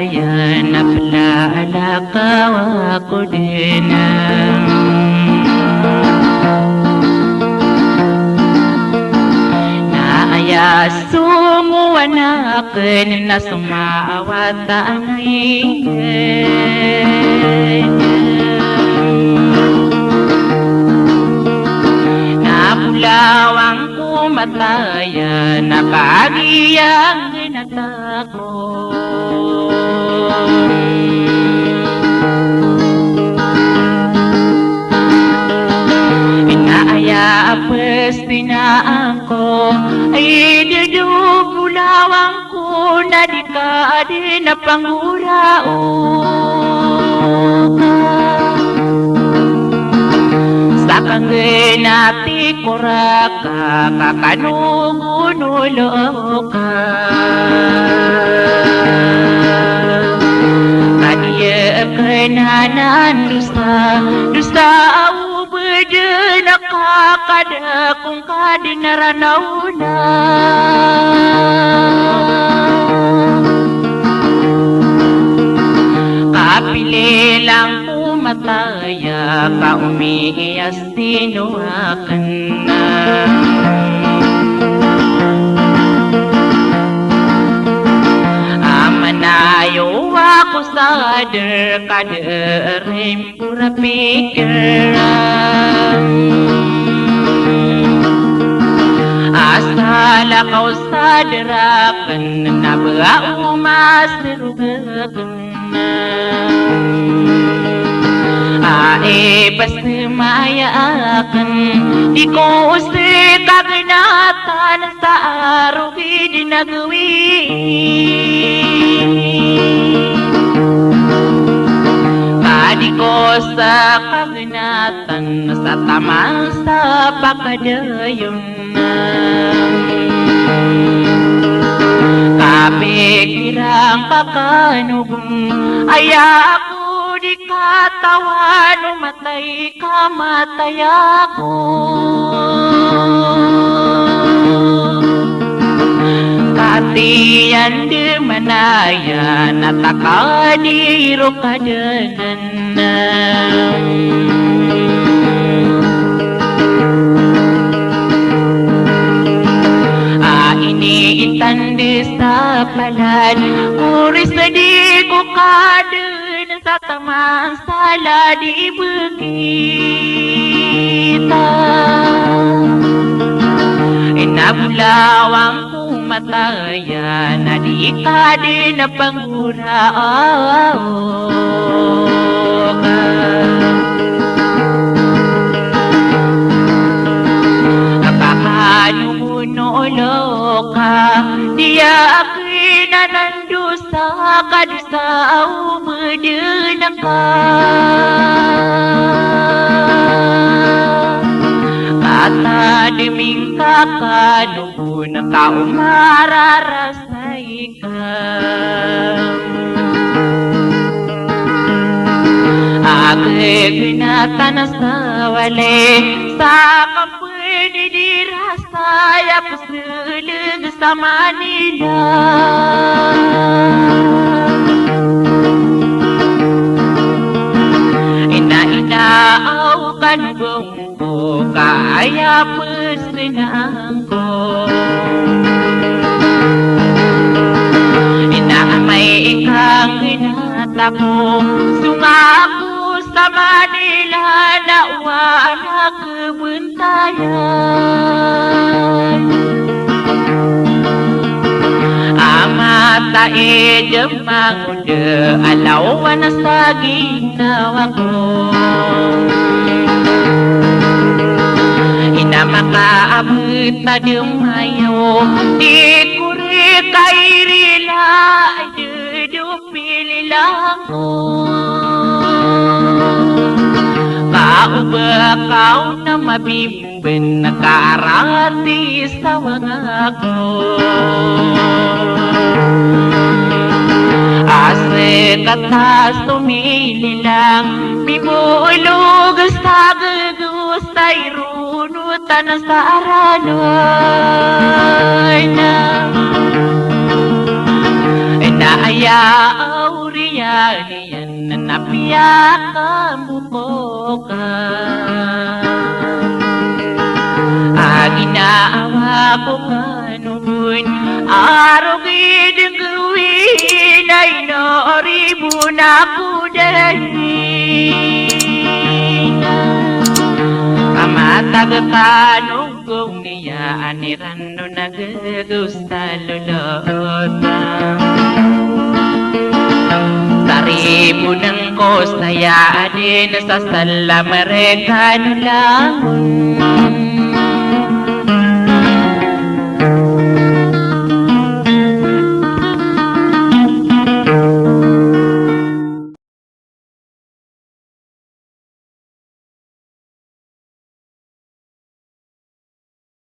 Yan na pala ko din naaya sumuwanakan na sumawatan napulawang kumatayan na kagiyang ginatako inaaya pestinaan ko ay dudubulawang ko na di ka din na pangurao sa kangenati koraka kakanugunulo ka kenanan dusta au bede nakakada kung kadinaranauna kapili lang pumataya ka umiiyas tinuakan na amanayo ako sadar kaderim pura pikiran asala kau sadarakan na bau mas nirugakan ae pasti mayakan di ko usti kaginatan sa arugi dinagwi kadi ko sa kaginatan sa tamang sa pakadayon kapikirang kakanubong ayaku di katawan umatay kamatay ako katiyan di manaya natakadiro kadanan iniitan di sa palad uris na di ko kadan sa tamang sala di begita inabulawang kumataya na di ka din na pangurao kapakanumunolo ka diya akinanandusa kadusa umedena ka kata deming kakanubu na kau mararasay ka aginatan sa wale sa kampuni dirasaya pusulig sa Manila inaaw kanubong kaya pesenang ko Inaamay ikang inatako Sungaku sa Manila na wala kebuntayan Amatae jemang ude alawan sa ginawa ko Makaabot na dumayo Di kuri kairila Dudupili lang ko Kaubakaw na mabibin Nakarati sa mga ko Ase kata sumili lang Bibulog sa gagus Ay runutan sa aranoy na Naayaw riyan na napiyak mo ka Ginaawa ko kanuhun Arugid ang gawin Ay naribo na ko dahil Kamatagtanong kong niya Aniran no nagagusta lulota Saribo ng kosaya Din sa salamereka no lang